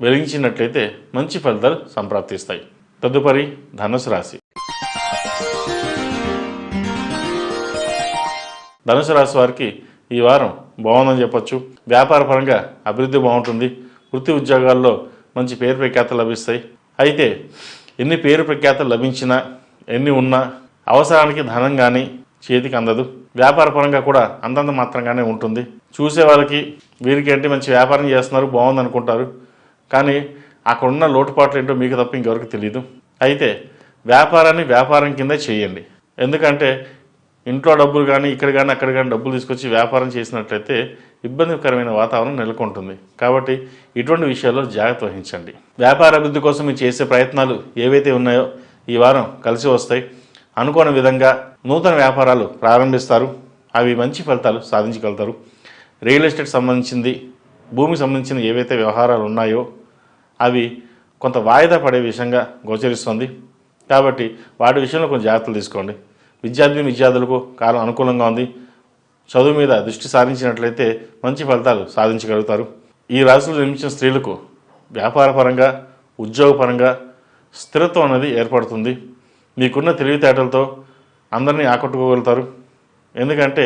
వెలిగించినట్లయితే మంచి ఫలితాలు సంప్రాప్తిస్తాయి. తదుపరి ధనుసు రాశి. ధనుసు రాశి వారికి ఈ వారం బాగుందని చెప్పొచ్చు. వ్యాపార పరంగా అభివృద్ధి బాగుంటుంది. వృత్తి ఉద్యోగాల్లో మంచి పేరు ప్రఖ్యాతలు లభిస్తాయి. అయితే ఎన్ని పేరు ప్రఖ్యాతలు లభించినా, ఎన్ని ఉన్నా అవసరానికి ధనం కానీ చేతికి అందదు. వ్యాపార పరంగా కూడా అంతంత మాత్రంగానే ఉంటుంది. చూసే వాళ్ళకి వీరికి ఏంటి మంచి వ్యాపారం చేస్తున్నారు, బాగుంది అనుకుంటారు. కానీ అక్కడ ఉన్న లోటుపాట్లు ఏంటో మీకు తప్ప ఇంకెవరికి తెలియదు. అయితే వ్యాపారాన్ని వ్యాపారం కింద చేయండి. ఎందుకంటే ఇంట్లో డబ్బులు కానీ ఇక్కడ కానీ అక్కడ కానీ డబ్బులు తీసుకొచ్చి వ్యాపారం చేసినట్లయితే ఇబ్బందికరమైన వాతావరణం నెలకొంటుంది. కాబట్టి ఇటువంటి విషయాల్లో జాగ్రత్త వహించండి. వ్యాపార అభివృద్ధి కోసం మీరు చేసే ప్రయత్నాలు ఏవైతే ఉన్నాయో ఈ వారం కలిసి వస్తాయి. అనుకోని విధంగా నూతన వ్యాపారాలు ప్రారంభిస్తారు. అవి మంచి ఫలితాలు సాధించగలుగుతారు. రియల్ ఎస్టేట్ సంబంధించింది, భూమికి సంబంధించిన ఏవైతే వ్యవహారాలు ఉన్నాయో అవి కొంత వాయిదా పడే విషయంగా గోచరిస్తుంది. కాబట్టి వాటి విషయంలో కొంచెం జాగ్రత్తలు తీసుకోండి. విద్యార్థులకు కాలం అనుకూలంగా ఉంది. చదువు మీద దృష్టి సారించినట్లయితే మంచి ఫలితాలు సాధించగలుగుతారు. ఈ రాశిలో జన్మించిన స్త్రీలకు వ్యాపారపరంగా, ఉద్యోగపరంగా స్థిరత్వం అనేది ఏర్పడుతుంది. మీకున్న తెలివితేటలతో అందరినీ ఆకట్టుకోగలుగుతారు. ఎందుకంటే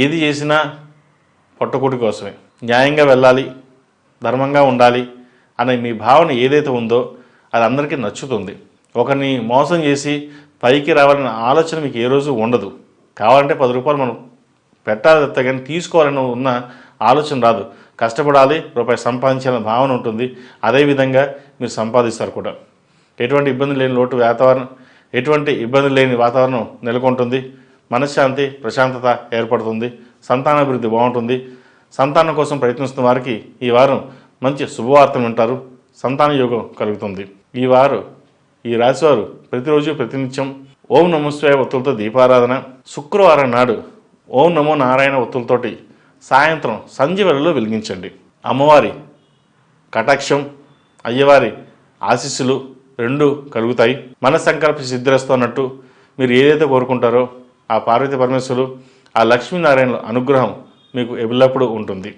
ఏది చేసినా పొట్టకూటి కోసమే. న్యాయంగా వెళ్ళాలి, ధర్మంగా ఉండాలి అనే మీ భావన ఏదైతే ఉందో అది అందరికీ నచ్చుతుంది. ఒకరిని మోసం చేసి పైకి రావాలన్న ఆలోచన మీకు ఏ రోజు ఉండదు. కావాలంటే 10 రూపాయలు మనం పెట్టాలి తప్ప కానీ తీసుకోవాలని ఉన్న ఆలోచన రాదు. కష్టపడాలి, రూపాయి సంపాదించాలన్న భావన ఉంటుంది. అదేవిధంగా మీరు సంపాదిస్తారు కూడా. ఎటువంటి ఇబ్బంది లేని వాతావరణం నెలకొంటుంది. మనశ్శాంతి, ప్రశాంతత ఏర్పడుతుంది. సంతానాభివృద్ధి బాగుంటుంది. సంతానం కోసం ప్రయత్నిస్తున్న వారికి ఈ వారం మంచి శుభవార్తలు వింటారు. సంతాన యోగం కలుగుతుంది. ఈ రాశివారు ప్రతిరోజు ప్రతినిత్యం ఓం నమో శివాయ ఒత్తులతో దీపారాధన, శుక్రవారం నాడు ఓం నమో నారాయణ ఒత్తులతోటి సాయంత్రం సంధ్య వేళలో వెలిగించండి. అమ్మవారి కటాక్షం, అయ్యవారి ఆశీస్సులు రెండు కలుగుతాయి. మన సంకల్ప సిద్ధిరస్తు అన్నట్టు మీరు ఏదైతే కోరుకుంటారో ఆ పార్వతీ పరమేశ్వరులు, ఆ లక్ష్మీనారాయణుల అనుగ్రహం మీకు ఎల్లప్పుడూ ఉంటుంది.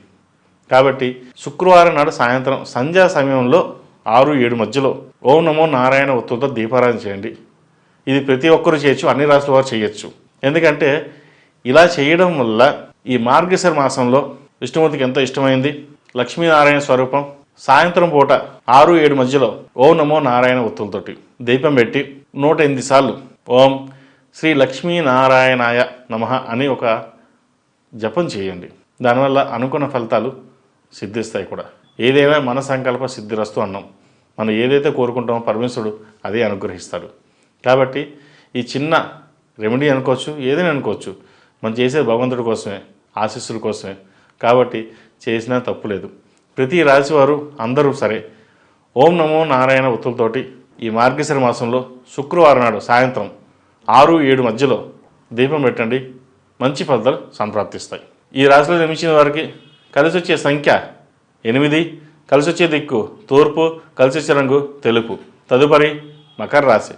కాబట్టి శుక్రవారం నాడు సాయంత్రం సంధ్యా సమయంలో 6-7 మధ్యలో ఓం నమో నారాయణ ఒత్తులతో దీపారాధన చేయండి. ఇది ప్రతి ఒక్కరూ చేయొచ్చు, అన్ని రాష్ట్రాల వారు చేయొచ్చు. ఎందుకంటే ఇలా చేయడం వల్ల ఈ మార్గశిర మాసంలో విష్ణుమూర్తికి ఎంతో ఇష్టమైంది లక్ష్మీనారాయణ స్వరూపం. సాయంత్రం పూట 6-7 మధ్యలో ఓం నమో నారాయణ ఒత్తులతోటి దీపం పెట్టి 108 సార్లు ఓం శ్రీ లక్ష్మీనారాయణాయ నమః అని ఒక జపం చేయండి. దానివల్ల అనుకున్న ఫలితాలు సిద్ధిస్తాయి కూడా. ఏదైనా మన సంకల్ప సిద్ధిరస్తు అన్నాం. మనం ఏదైతే కోరుకుంటామో పరమేశ్వరుడు అదే అనుగ్రహిస్తాడు. కాబట్టి ఈ చిన్న రెమెడీ అనుకోవచ్చు, ఏదైనా అనుకోవచ్చు, మనం చేసేది భగవంతుడి కోసమే, ఆశీస్సుల కోసమే. కాబట్టి చేసినా తప్పులేదు. ప్రతి రాశివారు అందరూ సరే ఓం నమో నారాయణ ఒత్తులతోటి ఈ మార్గశిర మాసంలో శుక్రవారం నాడు సాయంత్రం 6-7 మధ్యలో దీపం పెట్టండి. మంచి ఫలితాలు సంప్రాప్తిస్తాయి. ఈ రాశిలో జన్మించిన వారికి కలిసి వచ్చే సంఖ్య 8, కలిసి వచ్చే దిక్కు తూర్పు, కలిసి వచ్చే రంగు తెలుపు. తదుపరి మకర రాశి.